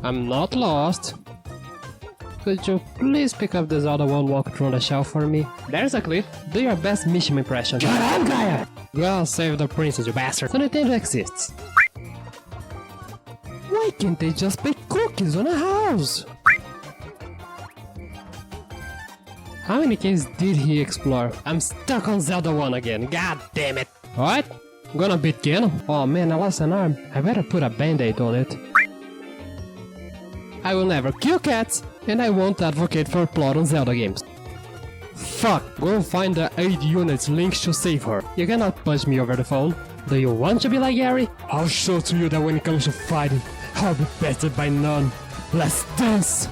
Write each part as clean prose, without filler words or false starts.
I'm not lost. Could you please pick up the Zelda one walk on the shelf for me? There's a clip. Do your best mission impression. Shut up, Gaia! Well, save the princess, you bastard. So Nintendo exists. Why can't they just bake cookies on a house? How many caves did he explore? I'm stuck on Zelda 1 again, god damn it! What? Gonna beat Ken? Oh man, I lost an arm. I better put a band-aid on it. I will never kill cats, and I won't advocate for plot on Zelda games. Fuck, go find the 8 units links to save her. You cannot punch me over the phone. Do you want to be like Gary? I'll show to you that when it comes to fighting, I'll be bested by none. Let's dance!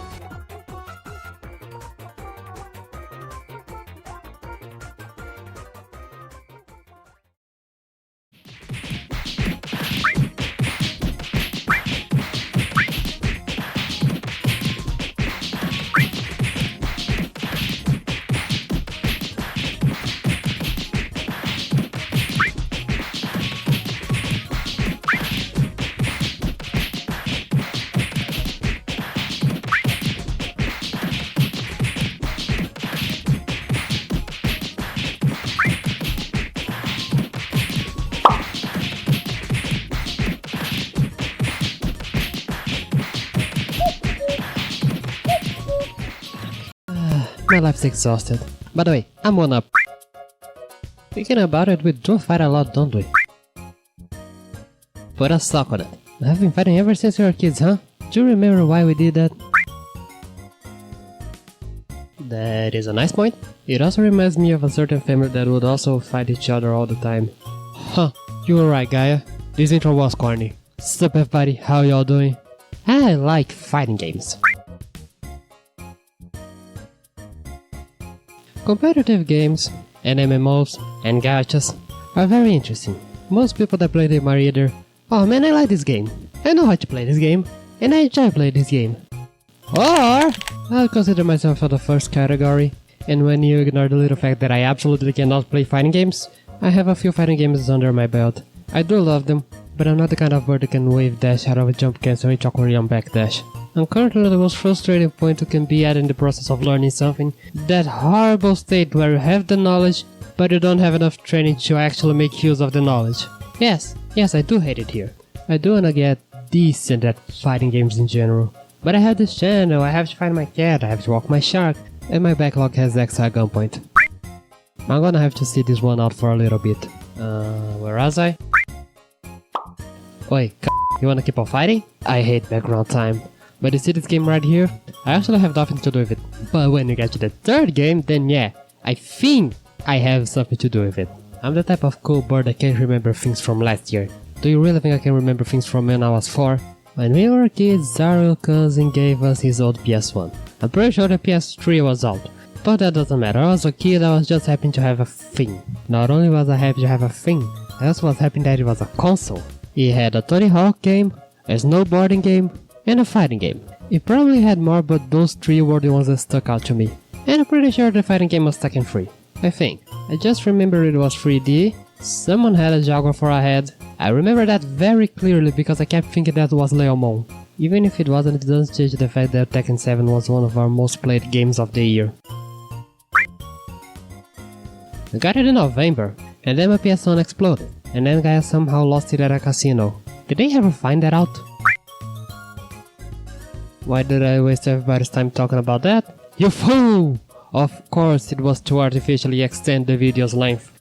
My life's exhausted. By the way, I'm 1 up. Thinking about it, we do fight a lot, don't we? Put a sock on it. I've been fighting ever since we were kids, huh? Do you remember why we did that? That is a nice point. It also reminds me of a certain family that would also fight each other all the time. Huh, you were right, Gaia. This intro was corny. Sup everybody, how y'all doing? I like fighting games. Competitive games, and MMOs, and gachas are very interesting. Most people that play them are either, oh man, I like this game, I know how to play this game, and I enjoy playing this game. Or, I'll consider myself for the first category, and when you ignore the little fact that I absolutely cannot play fighting games, I have a few fighting games under my belt. I do love them, but I'm not the kind of bird that can wave dash out of a jump cancel and chocolate backdash. I'm currently at the most frustrating point you can be at in the process of learning something. That horrible state where you have the knowledge, but you don't have enough training to actually make use of the knowledge. Yes, I do hate it here. I do wanna get decent at fighting games in general. But I have this channel, I have to find my cat, I have to walk my shark, and my backlog has extra gunpoint. I'm gonna have to see this one out for a little bit. Where was I? Oi, you wanna keep on fighting? I hate background time. But you see this game right here? I actually have nothing to do with it. But when you get to the third game, then yeah, I think I have something to do with it. I'm the type of cool bird that can't remember things from last year. Do you really think I can remember things from when I was 4? When we were kids, our real cousin gave us his old PS1. I'm pretty sure the PS3 was out. But that doesn't matter, I was a kid, I was just happy to have a thing. Not only was I happy to have a thing, I also was happy that it was a console. It had a Tony Hawk game, a snowboarding game, and a fighting game. It probably had more, but those 3 were the ones that stuck out to me. And I'm pretty sure the fighting game was Tekken 3. I think. I just remember it was 3D, someone had a Jaguar for a head. I remember that very clearly because I kept thinking that was Leomon. Even if it wasn't, it doesn't change the fact that Tekken 7 was one of our most played games of the year. I got it in November, and then my PS1 exploded, and then Gaia somehow lost it at a casino. Did they ever find that out? Why did I waste everybody's time talking about that? You fool! Of course it was to artificially extend the video's length.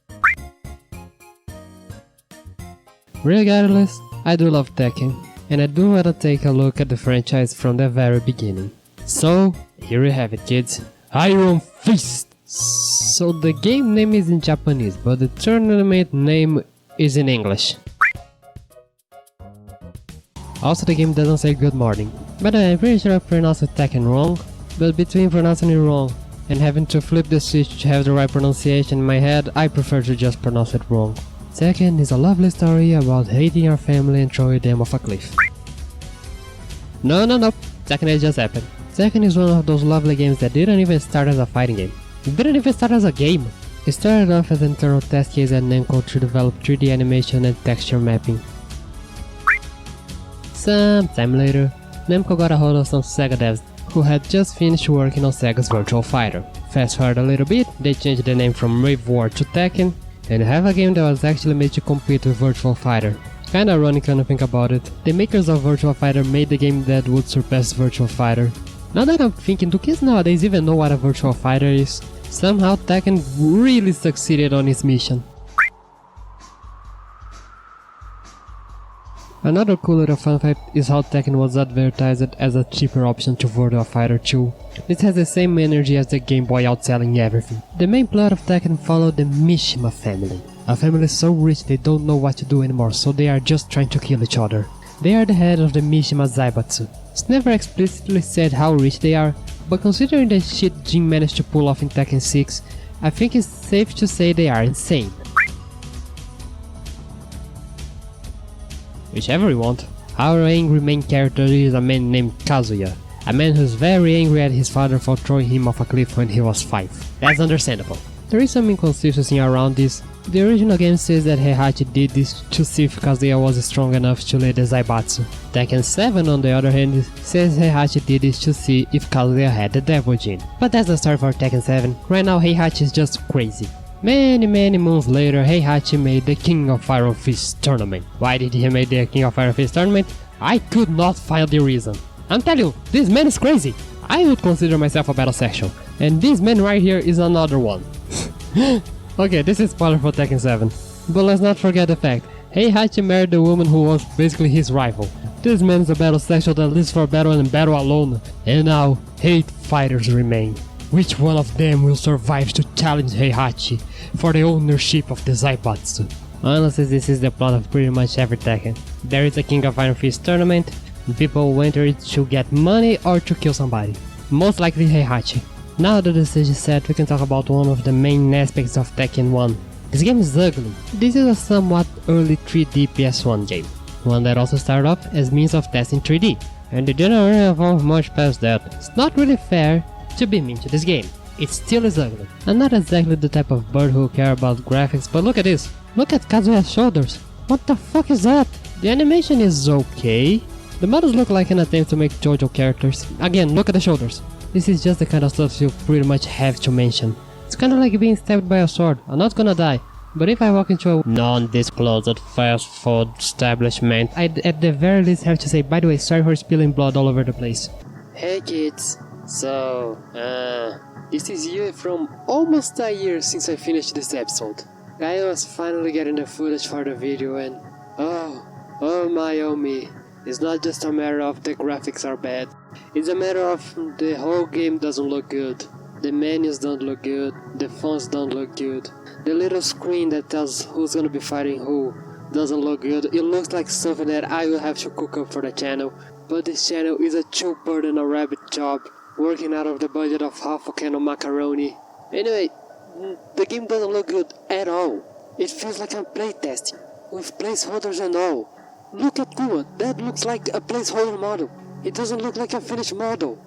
Regardless, I do love Tekken, and I do wanna take a look at the franchise from the very beginning. So, here you have it kids, Iron Fist! So the game name is in Japanese, but the tournament name is in English. Also the game doesn't say good morning. But I'm pretty sure I pronounced Tekken wrong, but between pronouncing it wrong and having to flip the switch to have the right pronunciation in my head, I prefer to just pronounce it wrong. Tekken is a lovely story about hating your family and throwing them off a cliff. No, Tekken has just happened. Tekken is one of those lovely games that didn't even start as a fighting game. It didn't even start as a game. It started off as an internal test case at Namco to develop 3D animation and texture mapping. Sometime later, Namco got a hold of some Sega devs who had just finished working on Sega's Virtual Fighter. Fast forward a little bit, they changed the name from Rave War to Tekken, and have a game that was actually made to compete with Virtual Fighter. Kinda ironic when you think about it. The makers of Virtual Fighter made the game that would surpass Virtual Fighter. Now that I'm thinking, do kids nowadays even know what a Virtual Fighter is? Somehow Tekken really succeeded on its mission. Another cool little fun fact is how Tekken was advertised as a cheaper option to Virtua Fighter 2. This has the same energy as the Game Boy outselling everything. The main plot of Tekken followed the Mishima family. A family so rich they don't know what to do anymore, so they are just trying to kill each other. They are the head of the Mishima Zaibatsu. It's never explicitly said how rich they are, but considering the shit Jin managed to pull off in Tekken 6, I think it's safe to say they are insane. Whichever you want. Our angry main character is a man named Kazuya, a man who's very angry at his father for throwing him off a cliff when he was 5. That's understandable. There is some inconsistency around this. The original game says that Heihachi did this to see if Kazuya was strong enough to lead the Zaibatsu. Tekken 7 on the other hand says Heihachi did this to see if Kazuya had the Devil Gene. But that's the story for Tekken 7. Right now Heihachi is just crazy. Many moons later, Heihachi made the King of Iron Fist tournament. Why did he make the King of Iron Fist tournament? I could not find the reason. I'm telling you, this man is crazy. I would consider myself a battle sexual, and this man right here is another one. Okay, this is spoiler for Tekken 7. But let's not forget the fact, Heihachi married the woman who was basically his rival. This man is a battle sexual that lives for battle and battle alone, and now 8 fighters remain. Which one of them will survive to challenge Heihachi for the ownership of the Zaibatsu? Honestly, this is the plot of pretty much every Tekken. There is a King of Iron Fist tournament, and people enter it to get money or to kill somebody. Most likely Heihachi. Now that the stage is set, we can talk about one of the main aspects of Tekken 1. This game is ugly. This is a somewhat early 3D PS1 game. One that also started off as means of testing 3D. And it didn't really evolve much past that. It's not really fair to be mean to this game. It still is ugly. I'm not exactly the type of bird who care about graphics, but look at this. Look at Kazuya's shoulders. What the fuck is that? The animation is okay. The models look like an attempt to make JoJo characters. Again, look at the shoulders. This is just the kind of stuff you pretty much have to mention. It's kinda like being stabbed by a sword. I'm not gonna die, but if I walk into a non-disclosed fast food establishment, I'd at the very least have to say, by the way, sorry for spilling blood all over the place. Hey kids. So, this is Yue from almost a year since I finished this episode. Gaia was finally getting the footage for the video and oh me, it's not just a matter of the graphics are bad, it's a matter of the whole game doesn't look good. The menus don't look good, the fonts don't look good, the little screen that tells who's gonna be fighting who doesn't look good. It looks like something that I will have to cook up for the channel, but this channel is a chew bird and a rabbit job, working out of the budget of half a can of macaroni. Anyway, the game doesn't look good at all. It feels like I'm playtesting, with placeholders and all. Look at Kuma, that looks like a placeholder model. It doesn't look like a finished model.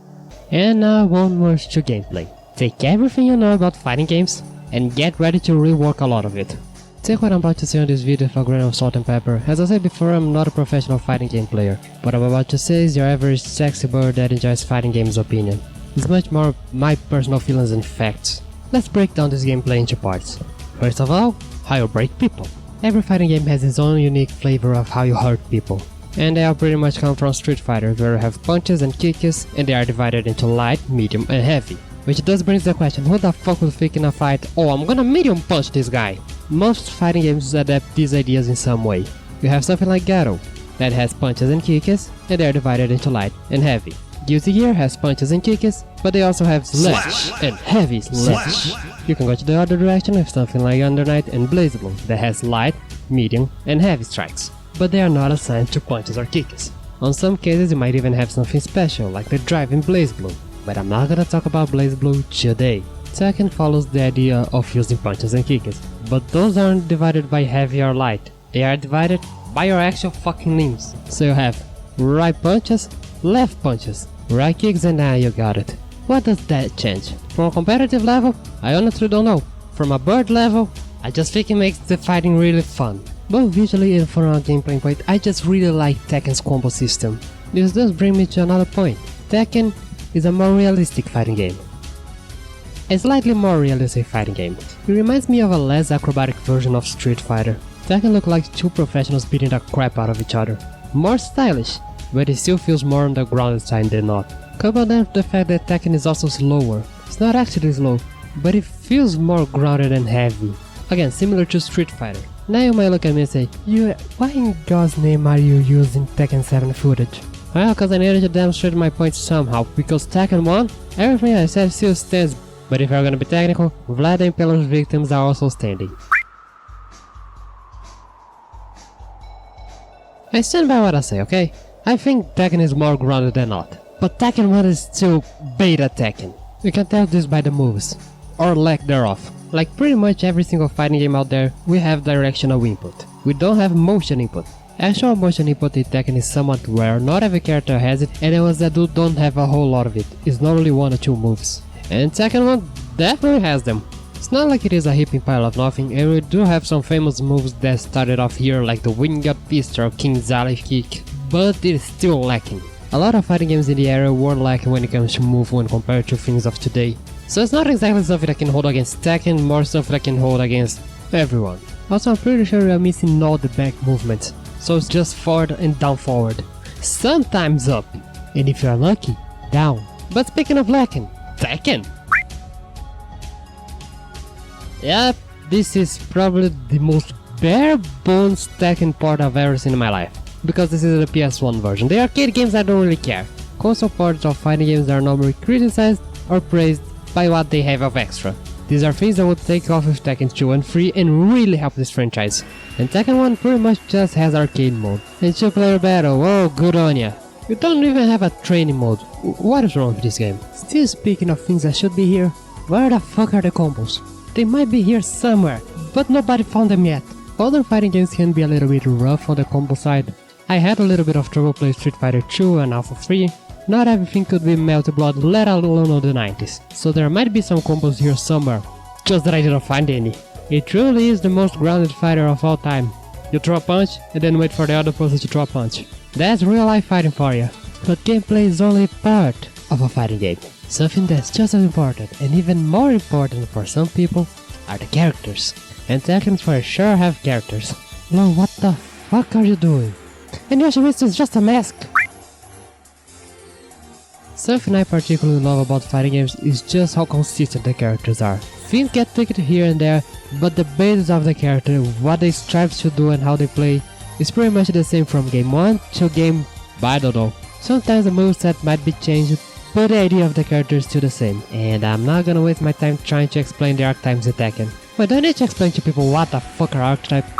And now one word to gameplay. Take everything you know about fighting games, and get ready to rework a lot of it. Take what I'm about to say on this video with a grain of salt and pepper. As I said before, I'm not a professional fighting game player. What I'm about to say is your average sexy bird that enjoys fighting games opinion. It's much more my personal feelings and facts. Let's break down this gameplay into parts. First of all, how you break people. Every fighting game has its own unique flavor of how you hurt people. And they all pretty much come from Street Fighter, where you have punches and kicks, and they are divided into light, medium and heavy. Which does brings the question, who the fuck would think in a fight, oh I'm gonna medium punch this guy? Most fighting games adapt these ideas in some way. You have something like Garo, that has punches and kicks, and they are divided into light and heavy. Guilty Gear has punches and kicks, but they also have slash and heavy slash. You can go to the other direction with something like Under Night and BlazBlue, that has light, medium and heavy strikes, but they are not assigned to punches or kicks. On some cases you might even have something special, like the drive in BlazBlue, but I'm not gonna talk about BlazBlue today. Tekken follows the idea of using punches and kicks, but those aren't divided by heavy or light, they are divided by your actual fucking limbs. So you have right punches, left punches, right kicks, and now you got it. What does that change? From a competitive level? I honestly don't know. From a bird level? I just think it makes the fighting really fun. Both visually and from a gameplay point, I just really like Tekken's combo system. This does bring me to another point. Tekken is a more realistic fighting game. A slightly more realistic fighting game. It reminds me of a less acrobatic version of Street Fighter. Tekken looks like two professionals beating the crap out of each other. More stylish, but it still feels more on the grounded side than not. Couple that with the fact that Tekken is also slower. It's not actually slow, but it feels more grounded and heavy. Again, similar to Street Fighter. Now you might look at me and say, why in God's name are you using Tekken 7 footage? Well, cause I needed to demonstrate my point somehow, because Tekken 1, everything I said still stands, but if you're gonna be technical, Vlad and Impaler's victims are also standing. I stand by what I say, okay? I think Tekken is more grounded than not, but Tekken 1 is still beta Tekken. You can tell this by the moves, or lack thereof. Like pretty much every single fighting game out there, we have directional input. We don't have motion input. Actual motion input in Tekken is somewhat rare, not every character has it, and the ones that do don't have a whole lot of it. It's normally 1 or 2 moves. And Tekken 1 definitely has them. It's not like it is a heaping pile of nothing, and we do have some famous moves that started off here like the Wing Up Fist or King Zali kick, but it is still lacking. A lot of fighting games in the era were lacking when it comes to move when compared to things of today. So it's not exactly something I can hold against Tekken, more something I can hold against everyone. Also, I'm pretty sure we are missing all the back movements, so it's just forward and down forward. Sometimes up, and if you're lucky, down. But speaking of lacking, Tekken! Yep, this is probably the most bare bones Tekken port I've ever seen in my life. Because this is the PS1 version. The arcade games I don't really care. Console ports of fighting games are normally criticized or praised by what they have of extra. These are things that would take off with Tekken 2 and 3 and really help this franchise. And Tekken 1 pretty much just has arcade mode. And 2-player battle, whoa, good on ya. You don't even have a training mode. What is wrong with this game? Still speaking of things that should be here, where the fuck are the combos? They might be here somewhere, but nobody found them yet. Other fighting games can be a little bit rough on the combo side. I had a little bit of trouble playing Street Fighter 2 and Alpha 3. Not everything could be melted blood, let alone on the 90s. So there might be some combos here somewhere, just that I didn't find any. It truly is the most grounded fighter of all time. You throw a punch, and then wait for the other person to throw a punch. That's real life fighting for you. But gameplay is only part of a fighting game. Something that's just as important, and even more important for some people, are the characters. And Tekken for sure have characters. Lol, what the fuck are you doing? And Yoshimitsu is just a mask! Something I particularly love about fighting games is just how consistent the characters are. Things get tweaked here and there, but the basis of the character, what they strive to do and how they play, is pretty much the same from game 1 to game, I don't know. Sometimes the moveset might be changed, but the idea of the character is still the same. And I'm not gonna waste my time trying to explain the archetypes in Tekken. I don't need to explain to people what the fuck are archetypes.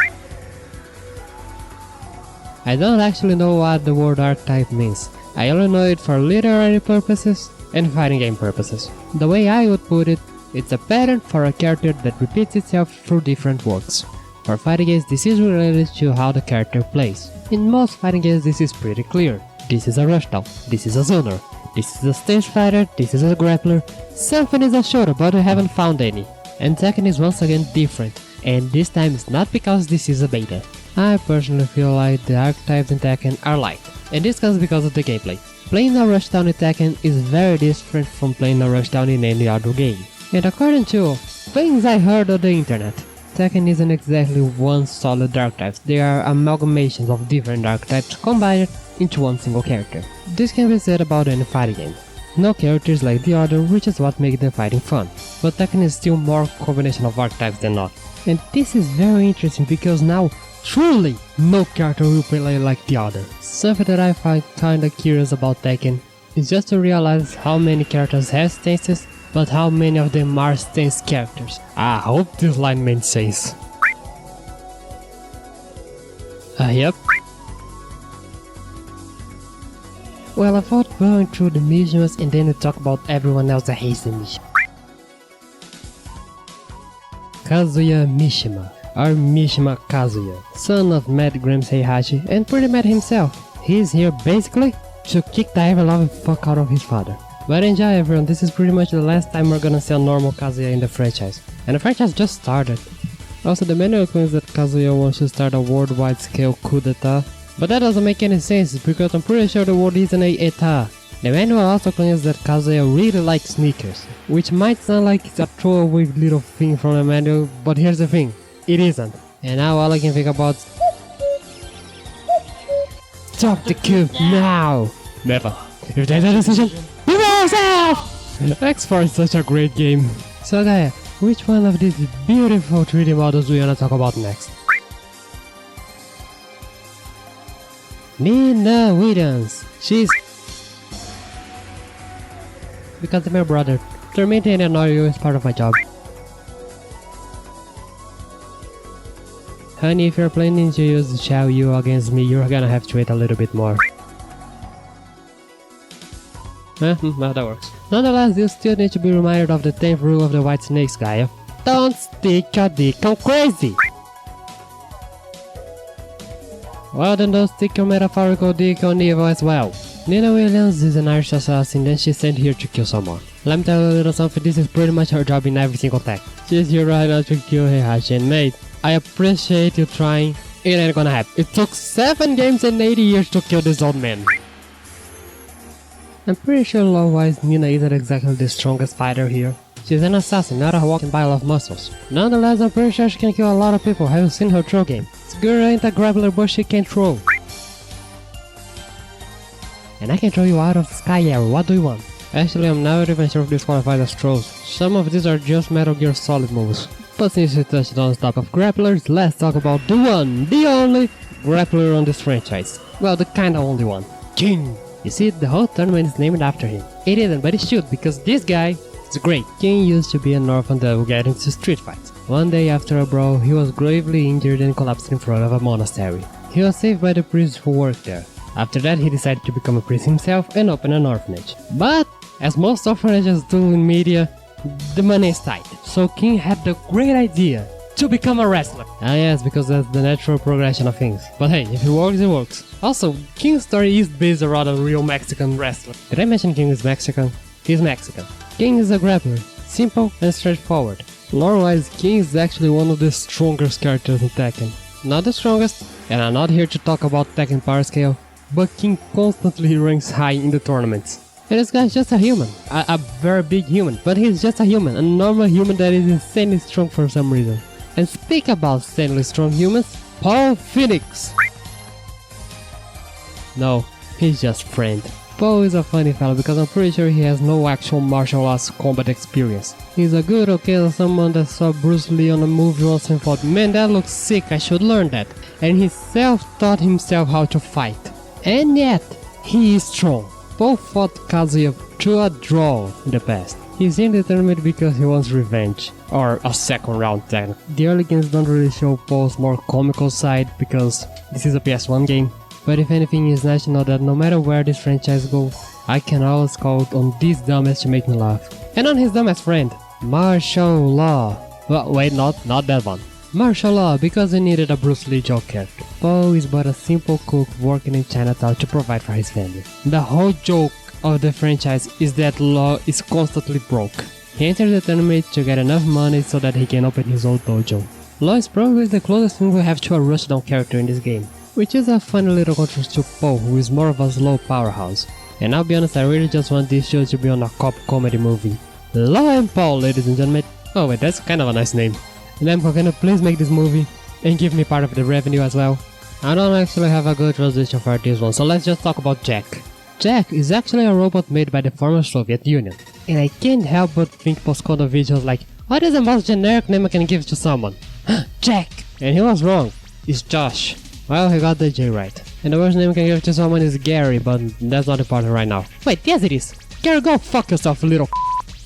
I don't actually know what the word archetype means. I only know it for literary purposes and fighting game purposes. The way I would put it, it's a pattern for a character that repeats itself through different works. For fighting games, this is related to how the character plays. In most fighting games, this is pretty clear. This is a rushdown, this is a zoner, this is a stage fighter, this is a grappler, something is a shooter, but we haven't found any. And Tekken is once again different, and this time it's not because this is a beta. I personally feel like the archetypes in Tekken are light, and this comes because of the gameplay. Playing a rushdown in Tekken is very different from playing a rushdown in any other game. And according to things I heard on the internet, Tekken isn't exactly one solid archetype, they are amalgamations of different archetypes combined into one single character. This can be said about any fighting game. No character is like the other, which is what makes the fighting fun, but Tekken is still more combination of archetypes than not. And this is very interesting because now, truly, no character will play like the other. Something that I find kinda curious about Tekken is just to realize how many characters have stances, but how many of them are stance characters. I hope this line made sense. Yep. Well, I thought going through the missions and then we talk about everyone else that hates the mission. Kazuya Mishima, or Mishima Kazuya, son of Mad Grimm's Heihachi and pretty mad himself. He's here basically to kick the ever-loving fuck out of his father. But enjoy everyone, this is pretty much the last time we're gonna see a normal Kazuya in the franchise. And the franchise just started. Also, the manual claims that Kazuya wants to start a worldwide scale coup d'etat, But that doesn't make any sense because I'm pretty sure the word isn't a eta. The manual also claims that Kazuya really likes sneakers, which might sound like it's a throwaway little thing from the manual, but here's the thing, it isn't. And now all I can think about is stop the cube now! Never. If there's a decision, move yourself! X4 is such a great game. So Gaia, which one of these beautiful 3D models do you wanna talk about next? Nina Williams. She's... because of my brother. Tormenting and annoying you is part of my job. Honey, if you're planning to use Xiao Yu against me, you're gonna have to wait a little bit more. Well, that works. Nonetheless, you still need to be reminded of the 10th rule of the White Snakes, Gaia. Don't stick your dick on crazy! Well then don't stick your metaphorical dick on evil as well. Nina Williams is an Irish assassin and she's sent here to kill someone. Let me tell you a little something, this is pretty much her job in every single tech. She's here right now to kill Heihachi, and mate, I appreciate you trying. It ain't gonna happen. It took 7 games and 80 years to kill this old man. I'm pretty sure lore-wise Nina isn't exactly the strongest fighter here. She's an assassin, not a walking pile of muscles. Nonetheless, I'm pretty sure she can kill a lot of people. Have you seen her throw game? This girl ain't a grappler, but she can throw. And I can throw you out of the sky arrow, what do you want? Actually, I'm not even sure if this qualifies as throws. Some of these are just Metal Gear Solid moves. But since we touched on the topic of grapplers, let's talk about the one, the only grappler on this franchise. Well, the kinda only one. King! You see, the whole tournament is named after him. It isn't, but it should, because this guy is great. King used to be an orphan that would get into street fights. One day after a brawl, he was gravely injured and collapsed in front of a monastery. He was saved by the priest who worked there. After that, he decided to become a priest himself and open an orphanage. But, as most orphanages do in media, the money is tight. So King had the great idea to become a wrestler. Ah yes, because that's the natural progression of things. But hey, if it works, it works. Also, King's story is based around a real Mexican wrestler. Did I mention King is Mexican? He's Mexican. King is a grappler, simple and straightforward. Lore-wise, King is actually one of the strongest characters in Tekken. Not the strongest, and I'm not here to talk about Tekken power scale, but King constantly ranks high in the tournaments. And this guy's just a human, a very big human, but he's just a human, a normal human that is insanely strong for some reason. And speak about insanely strong humans, Paul Phoenix! No, he's just friend. Paul is a funny fellow because I'm pretty sure he has no actual martial arts combat experience. He's a good okay someone that saw Bruce Lee on a movie once and thought, man, that looks sick, I should learn that. And he self-taught himself how to fight. And yet, he is strong. Paul fought Kazuya to a draw in the past. He's indeterminate because he wants revenge, or a second round then. The early games don't really show Paul's more comical side because this is a PS1 game. But if anything, it's nice to know that no matter where this franchise goes, I can always count on this dumbass to make me laugh. And on his dumbass friend, martial law. Well, wait, not that one. Martial law, because he needed a Bruce Lee joke character. Paul is but a simple cook working in Chinatown to provide for his family. The whole joke of the franchise is that Law is constantly broke. He enters the tournament to get enough money so that he can open his own dojo. Law is probably the closest thing we have to a rushdown character in this game, which is a funny little contrast to Paul, who is more of a slow powerhouse. And I'll be honest, I really just want this show to be on a cop comedy movie. Law and Paul, ladies and gentlemen. Oh wait, that's kind of a nice name. Namco, can you please make this movie and give me part of the revenue as well? I don't actually have a good transition for this one, so let's just talk about Jack. Jack is actually a robot made by the former Soviet Union. And I can't help but think postcode videos like, what is the most generic name I can give to someone? Jack! And he was wrong. It's Josh. Well, he got the J right. And the worst name I can give to someone is Gary, but that's not important right now. Wait, yes it is! Gary, go fuck yourself, little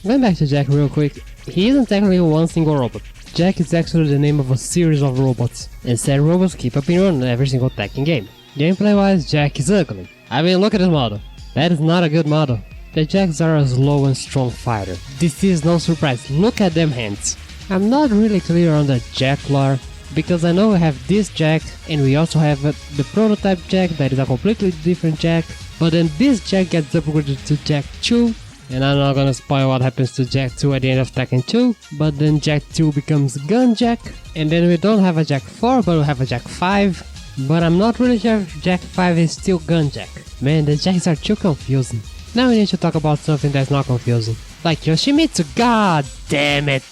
Going back to Jack real quick, he isn't technically one single robot. Jack is actually the name of a series of robots, and said robots keep appearing on every single Tekken game. Gameplay wise, Jack is ugly. I mean, look at this model. That is not a good model. The Jacks are a slow and strong fighter. This is no surprise, look at them hands. I'm not really clear on the Jack lore, because I know we have this Jack, and we also have the prototype Jack that is a completely different Jack, but then this Jack gets upgraded to Jack 2, and I'm not gonna spoil what happens to Jack 2 at the end of Tekken 2, but then Jack 2 becomes Gun Jack, and then we don't have a Jack 4, but we have a Jack 5, but I'm not really sure if Jack 5 is still Gun Jack. Man, the Jacks are too confusing. Now we need to talk about something that's not confusing. Like Yoshimitsu, god damn it!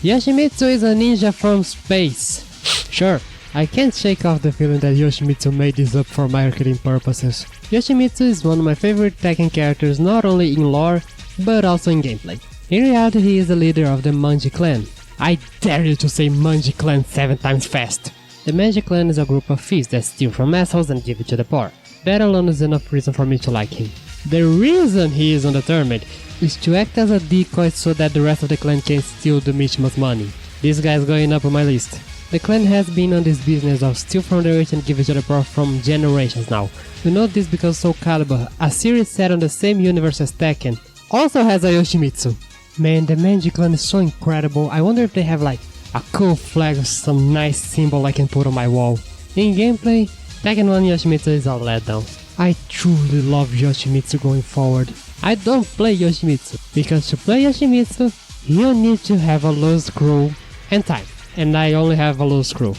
Yoshimitsu is a ninja from space. Sure, I can't shake off the feeling that Yoshimitsu made this up for marketing purposes. Yoshimitsu is one of my favorite Tekken characters not only in lore, but also in gameplay. In reality, he is the leader of the Manji clan. I dare you to say Manji clan 7 times fast! The Manji clan is a group of thieves that steal from assholes and give it to the poor. That alone is enough reason for me to like him. The reason he is on the tournament is to act as a decoy so that the rest of the clan can steal the Mishima's money. This guy is going up on my list. The clan has been on this business of steal from the rich and give it to the poor from generations now. We know this because Soul Calibur, a series set on the same universe as Tekken, also has a Yoshimitsu. Man, the Manji clan is so incredible. I wonder if they have like a cool flag or some nice symbol I can put on my wall. In gameplay, Tekken 1 Yoshimitsu is a letdown. I truly love Yoshimitsu going forward. I don't play Yoshimitsu, because to play Yoshimitsu, you need to have a low screw and time, and I only have a low screw.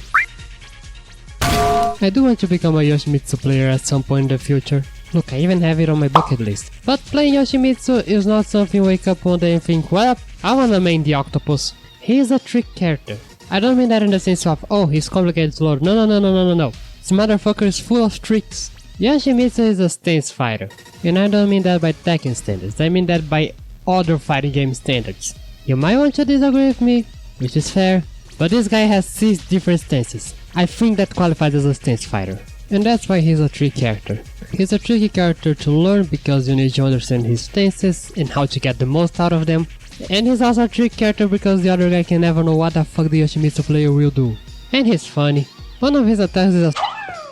I do want to become a Yoshimitsu player at some point in the future. Look, I even have it on my bucket list. But playing Yoshimitsu is not something you wake up one day and think, well, I wanna main the octopus. He is a trick character. I don't mean that in the sense of, oh, he's complicated to load. No. This motherfucker is full of tricks. Yoshimitsu is a stance fighter, and I don't mean that by Tekken standards, I mean that by other fighting game standards. You might want to disagree with me, which is fair, but this guy has 6 different stances. I think that qualifies as a stance fighter, and that's why he's a tricky character. He's a tricky character to learn because you need to understand his stances and how to get the most out of them, and he's also a tricky character because the other guy can never know what the fuck the Yoshimitsu player will do. And he's funny. One of his attacks is a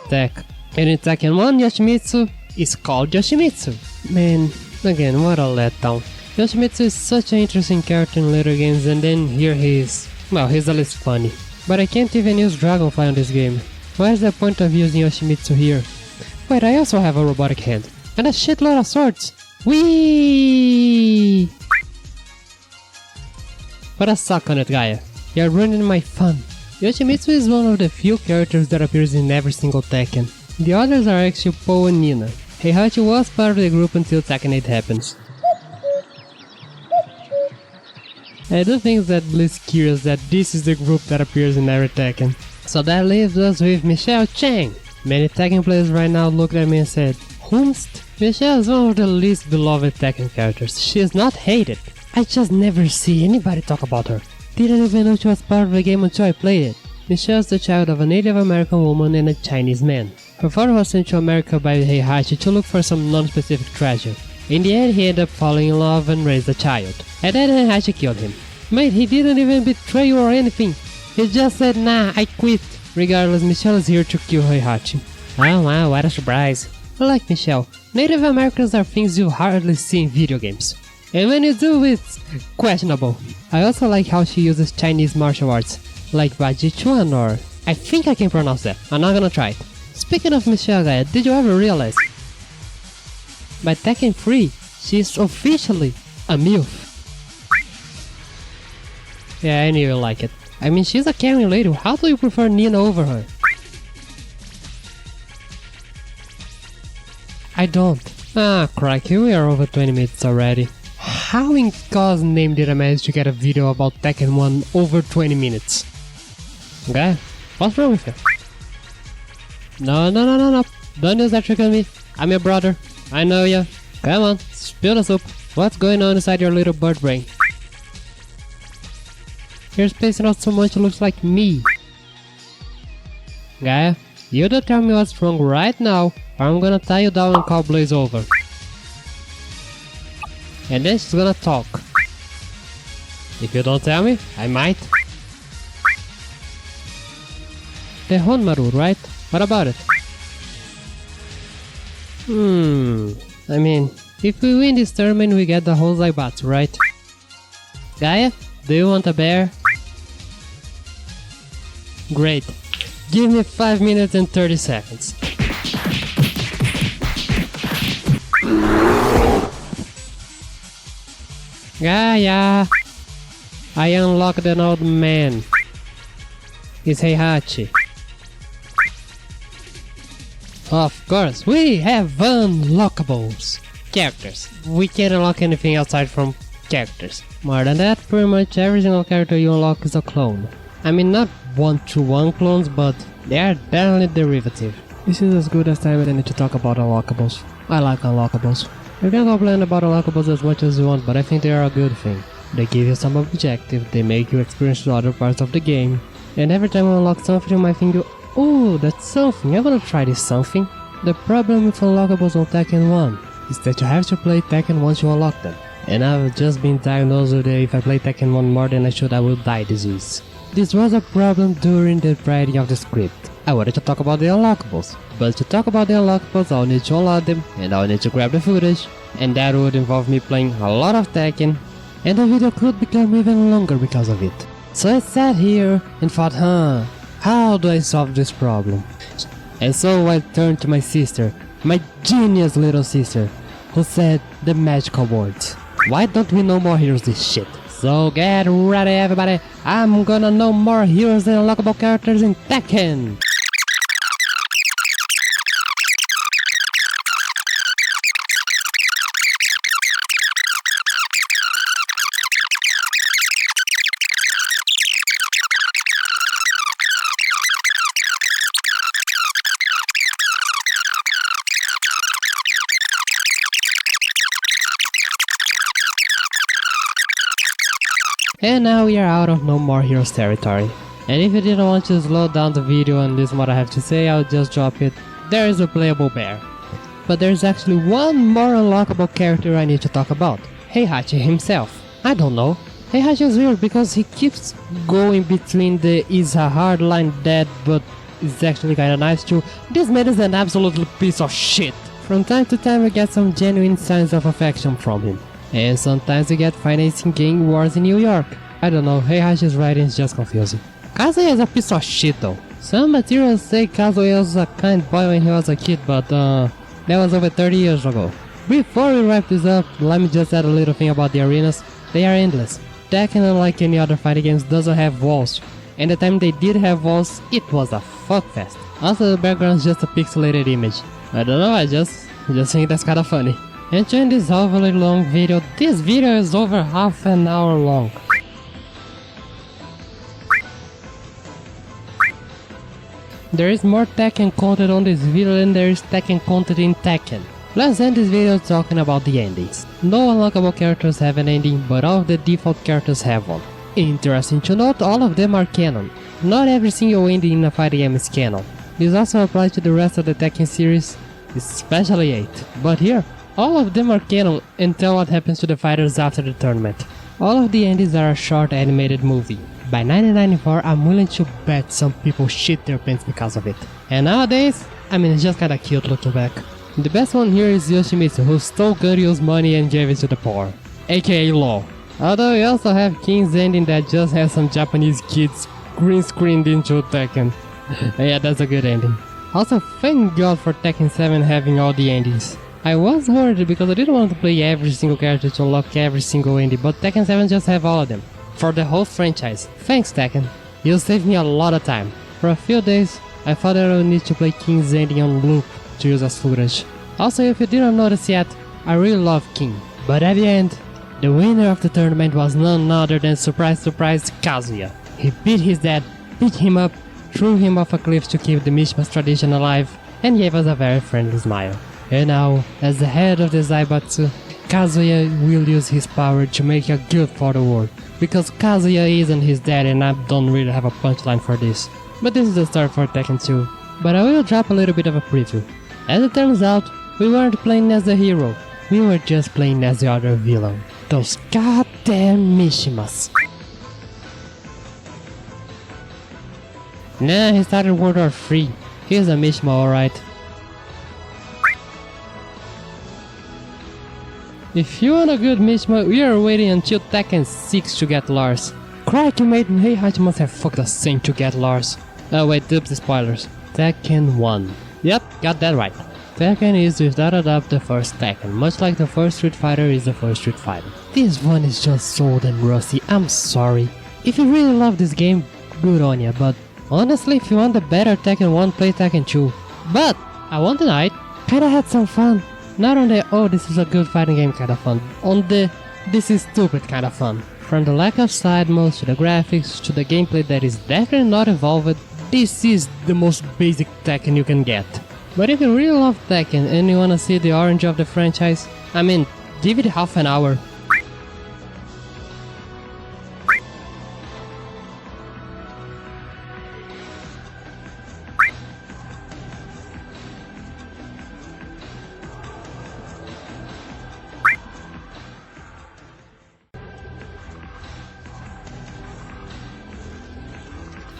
attack. And in Tekken 1, Yoshimitsu is called Yoshimitsu. Man, again, what a letdown. Yoshimitsu is such an interesting character in later games, and then here he is. Well, he's at least funny. But I can't even use Dragonfly on this game. Where's the point of using Yoshimitsu here? Wait, I also have a robotic hand. And a shitload of swords. Whee! What a suck on it, Gaia. You're ruining my fun. Yoshimitsu is one of the few characters that appears in every single Tekken. The others are actually Poe and Nina. Heihachi was part of the group until Tekken 8 happens. I do think that Bliss curious that this is the group that appears in every Tekken. So that leaves us with Michelle Chang. Many Tekken players right now looked at me and said, Whomst? Michelle is one of the least beloved Tekken characters. She is not hated. I just never see anybody talk about her. Didn't even know she was part of the game until I played it. Michelle is the child of a Native American woman and a Chinese man. Her father was sent to America by Heihachi to look for some non-specific treasure. In the end, he ended up falling in love and raised a child. And then Heihachi killed him. Mate, he didn't even betray you or anything. He just said, nah, I quit. Regardless, Michelle is here to kill Heihachi. Oh wow, what a surprise. I like Michelle. Native Americans are things you hardly see in video games. And when you do, it's questionable. I also like how she uses Chinese martial arts, like Bajichuan or... I think I can pronounce that. I'm not gonna try it. Speaking of Michelle, Gaia, did you ever realize? By Tekken 3, she's officially a MILF. Yeah, I knew you like it. I mean, she's a caring lady. How do you prefer Nina over her? I don't. Ah, crikey, we are over 20 minutes already. How in God's name did I manage to get a video about Tekken 1 over 20 minutes? Okay, what's wrong with you? No. Don't use that trick on me. I'm your brother. I know ya. Come on, spill the soup. What's going on inside your little bird brain? You're spacing out so much it looks like me. Gaia, you don't tell me what's wrong right now, or I'm gonna tie you down and call Blaze over. And then she's gonna talk. If you don't tell me, I might. The Honmaru, right? What about it? I mean, if we win this tournament we get the whole Zaibatsu, right? Gaia, do you want a bear? Great. Give me 5 minutes and 30 seconds. Gaia! I unlocked an old man. It's Heihachi. Of course, we have unlockables. Characters. We can't unlock anything outside from characters. More than that, pretty much every single character you unlock is a clone. I mean, not one-to-one clones, but they are definitely derivative. This is as good as time as any to talk about unlockables. I like unlockables. You can complain about unlockables as much as you want, but I think they are a good thing. They give you some objective, they make you experience other parts of the game, and every time you unlock something you might think, oh, that's something, I wanna try this something. The problem with unlockables on Tekken 1 is that you have to play Tekken once you unlock them. And I've just been diagnosed with if I play Tekken 1 more than I should, I will die disease. This was a problem during the writing of the script. I wanted to talk about the unlockables, but to talk about the unlockables I'll need to unlock them, and I'll need to grab the footage, and that would involve me playing a lot of Tekken, and the video could become even longer because of it. So I sat here and thought, how do I solve this problem? And so I turned to my sister, my genius little sister, who said the magical words. Why don't we know more heroes this shit? So get ready everybody, I'm gonna know more heroes and unlockable characters in Tekken! And now we are out of No More Heroes territory. And if you didn't want to slow down the video and listen what I have to say, I'll just drop it. There is a playable bear. But there's actually one more unlockable character I need to talk about. Heihachi himself. I don't know. Heihachi is weird because he keeps going between the is a hardline dead but is actually kinda nice too. This man is an absolute piece of shit. From time to time we get some genuine signs of affection from him. And sometimes we get financing gang wars in New York. I don't know, Heihachi's writing is just confusing. Kazuya is a piece of shit though. Some materials say Kazuya was a kind boy when he was a kid, but that was over 30 years ago. Before we wrap this up, let me just add a little thing about the arenas. They are endless. Tekken, unlike any other fighting games, doesn't have walls. And the time they did have walls, it was a fuckfest. Also the background is just a pixelated image. I don't know, I just think that's kinda funny. Enjoying this overly long video. This video is over half an hour long. There is more Tekken content on this video than there is Tekken content in Tekken. Let's end this video talking about the endings. No unlockable characters have an ending, but all of the default characters have one. Interesting to note, all of them are canon. Not every single ending in a fighting game is canon. This also applies to the rest of the Tekken series, especially 8. But here, all of them are canon and tell what happens to the fighters after the tournament. All of the endings are a short animated movie. By 1994, I'm willing to bet some people shit their pants because of it. And nowadays, I mean, it's just kinda cute looking back. The best one here is Yoshimitsu, who stole Guryu's money and gave it to the poor, aka Law. Although we also have King's ending that just has some Japanese kids green screened into Tekken. Yeah, that's a good ending. Also, thank God for Tekken 7 having all the endings. I was worried because I didn't want to play every single character to unlock every single ending, but Tekken 7 just have all of them. For the whole franchise. Thanks Tekken. You saved me a lot of time. For a few days, I thought that I would need to play King's ending on loop to use as footage. Also, if you didn't notice yet, I really love King. But at the end, the winner of the tournament was none other than surprise Kazuya. He beat his dad, picked him up, threw him off a cliff to keep the Mishima's tradition alive, and gave us a very friendly smile. And now, as the head of the Zaibatsu, Kazuya will use his power to make a good for the world. Because Kazuya isn't his dad and I don't really have a punchline for this. But this is the start for Tekken 2. But I will drop a little bit of a preview. As it turns out, we weren't playing as the hero. We were just playing as the other villain. Those goddamn Mishimas. Nah, he started World War 3. He's a Mishima alright. If you want a good Mishima, we are waiting until Tekken 6 to get Lars. Crikey mate, Heihachi must have fucked a saint to get Lars. Oh wait, dupes spoilers. Tekken 1. Yep, got that right. Tekken is without a doubt the first Tekken, much like the first Street Fighter is the first Street Fighter. This one is just old and rusty, I'm sorry. If you really love this game, good on ya, but honestly if you want a better Tekken 1, play Tekken 2. But I won the night, kinda had some fun. Not on the oh this is a good fighting game kind of fun, on the this is stupid kind of fun. From the lack of side modes to the graphics to the gameplay that is definitely not evolved, this is the most basic Tekken you can get. But if you really love Tekken and you wanna see the orange of the franchise, I mean, give it half an hour.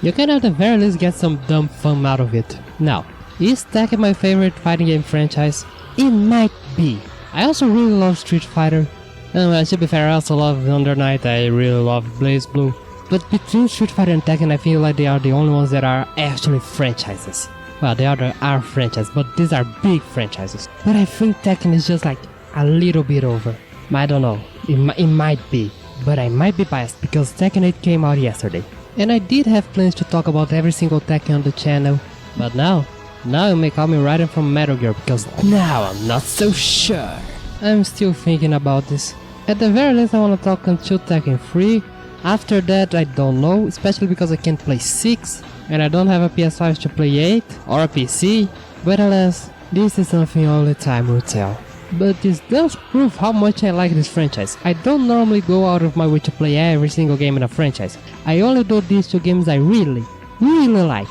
You can at the very least get some dumb fun out of it. Now, is Tekken my favorite fighting game franchise? It might be. I also really love Street Fighter. And to be fair, I also love Under Night, I really love Blaze Blue. But between Street Fighter and Tekken, I feel like they are the only ones that are actually franchises. Well, the other are franchises, but these are big franchises. But I think Tekken is just like a little bit over. I don't know, it might be. But I might be biased because Tekken 8 came out yesterday. And I did have plans to talk about every single Tekken on the channel, but now you may call me Raiden from Metal Gear because now I'm not so sure. I'm still thinking about this. At the very least I wanna talk until Tekken 3, after that I don't know, especially because I can't play 6, and I don't have a PS5 to play 8, or a PC, but alas, this is something only time will tell. But this does prove how much I like this franchise. I don't normally go out of my way to play every single game in a franchise. I only do these two games I really like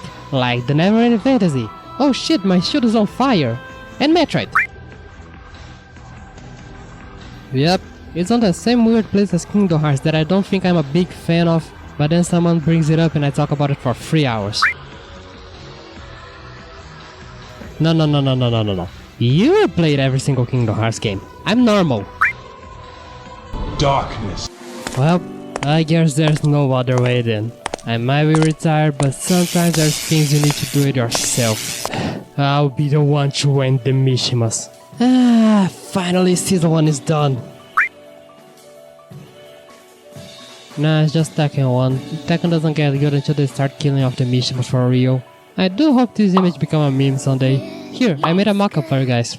the Neverending Fantasy, oh shit my shield is on fire, and Metroid. Yep, it's on the same weird place as Kingdom Hearts that I don't think I'm a big fan of, but then someone brings it up and I talk about it for 3 hours. No. You played every single Kingdom Hearts game. I'm normal. Darkness. Well, I guess there's no other way then. I might be retired, but sometimes there's things you need to do it yourself. I'll be the one to end the mischievous. Finally season 1 is done. Nah, it's just Tekken 1. Tekken doesn't get good until they start killing off the mischievous for real. I do hope this image become a meme someday. Here, I made a mock-up for you guys.